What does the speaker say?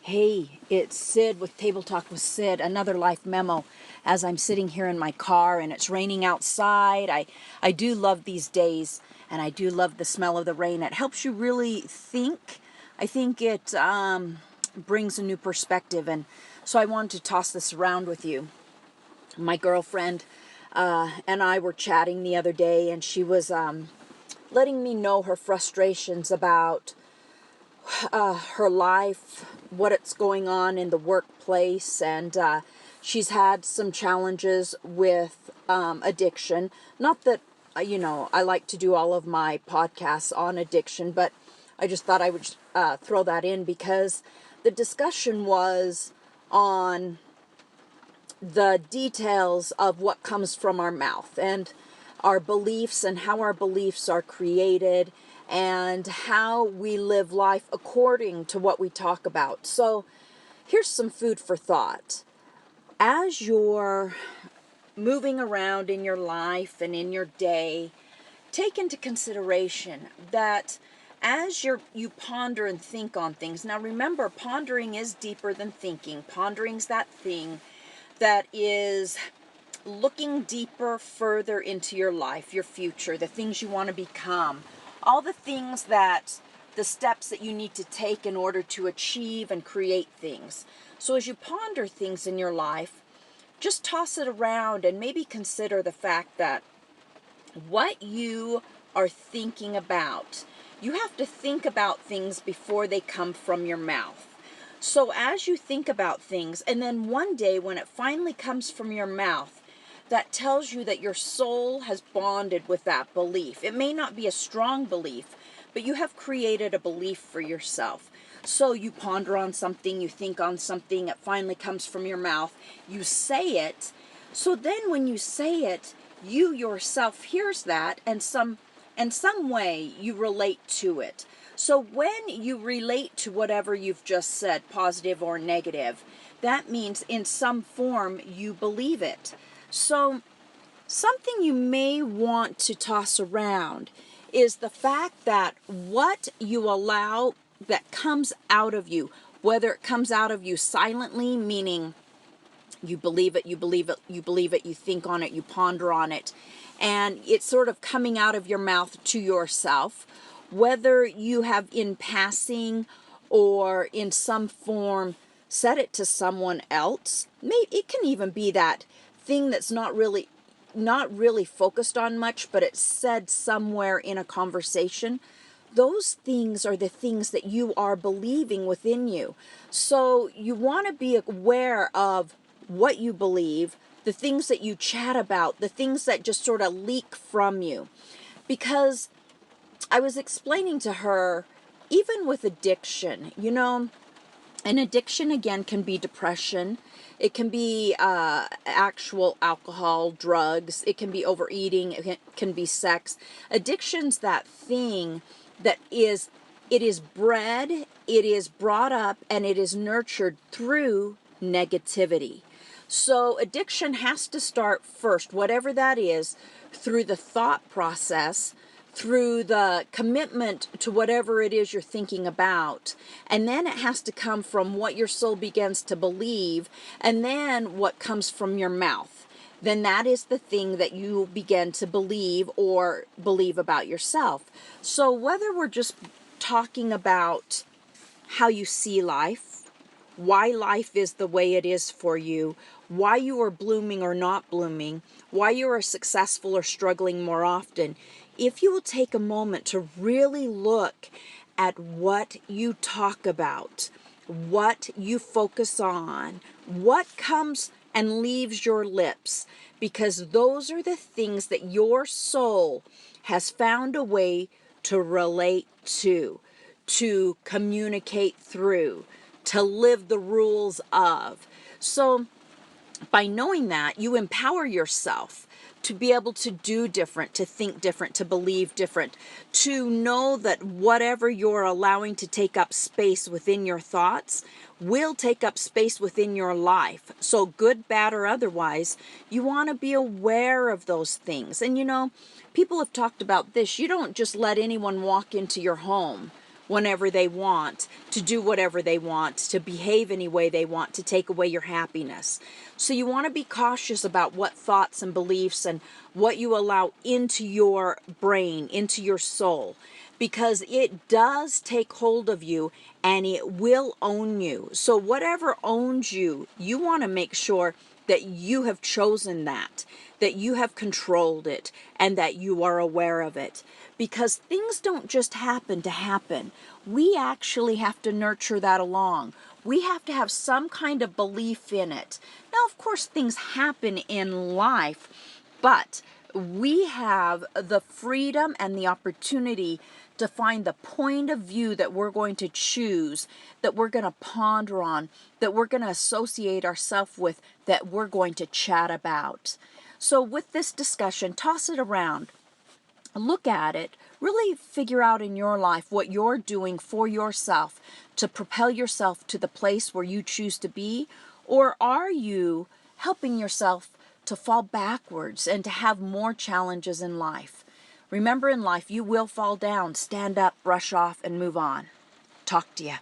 Hey, it's Syd with Table Talk with Syd, another life memo as I'm sitting here in my car and it's raining outside. I do love these days and I do love the smell of the rain. It helps you really think. I think it brings a new perspective, and so I wanted to toss this around with you. My girlfriend and I were chatting the other day, and she was letting me know her frustrations about her life, what it's going on in the workplace, and she's had some challenges with addiction. Not that, I like to do all of my podcasts on addiction, but I just thought I would throw that in because the discussion was on the details of what comes from our mouth and our beliefs and how our beliefs are created and how we live life according to what we talk about. So here's some food for thought. As you're moving around in your life and in your day, take into consideration that as you ponder and think on things. Now remember, pondering is deeper than thinking. Pondering's that thing that is looking deeper, further into your life, your future, the things you want to become, all the steps that you need to take in order to achieve and create things. So as you ponder things in your life, just toss it around and maybe consider the fact that what you are thinking about, you have to think about things before they come from your mouth. So as you think about things, and then one day when it finally comes from your mouth, that tells you that your soul has bonded with that belief. It may not be a strong belief, but you have created a belief for yourself. So you ponder on something, you think on something, it finally comes from your mouth, you say it. So then when you say it, you yourself hears that, and some way you relate to it. So when you relate to whatever you've just said, positive or negative, that means in some form you believe it. So something you may want to toss around is the fact that what you allow that comes out of you, whether it comes out of you silently, meaning you believe it, you think on it, you ponder on it, and it's sort of coming out of your mouth to yourself, whether you have in passing or in some form said it to someone else. Maybe it can even be that thing that's not really focused on much, but it's said somewhere in a conversation. Those things are the things that you are believing within you. So you want to be aware of what you believe, the things that you chat about, the things that just sort of leak from you. Because I was explaining to her, even with addiction, an addiction again can be depression. It can be actual alcohol, drugs. It can be overeating. It can be sex. Addiction's that thing that it is bred, it is brought up, and it is nurtured through negativity. So addiction has to start first, whatever that is, through the thought process, through the commitment to whatever it is you're thinking about. And then it has to come from what your soul begins to believe, and then what comes from your mouth. Then that is the thing that you begin to believe or believe about yourself. So whether we're just talking about how you see life, why life is the way it is for you, why you are blooming or not blooming, why you are successful or struggling more often, if you will take a moment to really look at what you talk about, what you focus on, what comes and leaves your lips, because those are the things that your soul has found a way to relate to communicate through, to live the rules of. So by knowing that, you empower yourself to be able to do different, to think different, to believe different, to know that whatever you're allowing to take up space within your thoughts will take up space within your life. So good, bad, or otherwise, you want to be aware of those things. And people have talked about this. You don't just let anyone walk into your home whenever they want, to do whatever they want, to behave any way they want, to take away your happiness. So you want to be cautious about what thoughts and beliefs and what you allow into your brain, into your soul, because it does take hold of you and it will own you. So whatever owns you, you want to make sure that you have chosen that you have controlled it, and that you are aware of it. Because things don't just happen to happen. We actually have to nurture that along. We have to have some kind of belief in it. Now, of course, things happen in life, but we have the freedom and the opportunity to find the point of view that we're going to choose, that we're going to ponder on, that we're going to associate ourselves with, that we're going to chat about. So with this discussion, toss it around. Look at it, really figure out in your life what you're doing for yourself to propel yourself to the place where you choose to be, or are you helping yourself to fall backwards and to have more challenges in life? Remember, in life, you will fall down, stand up, brush off, and move on. Talk to you.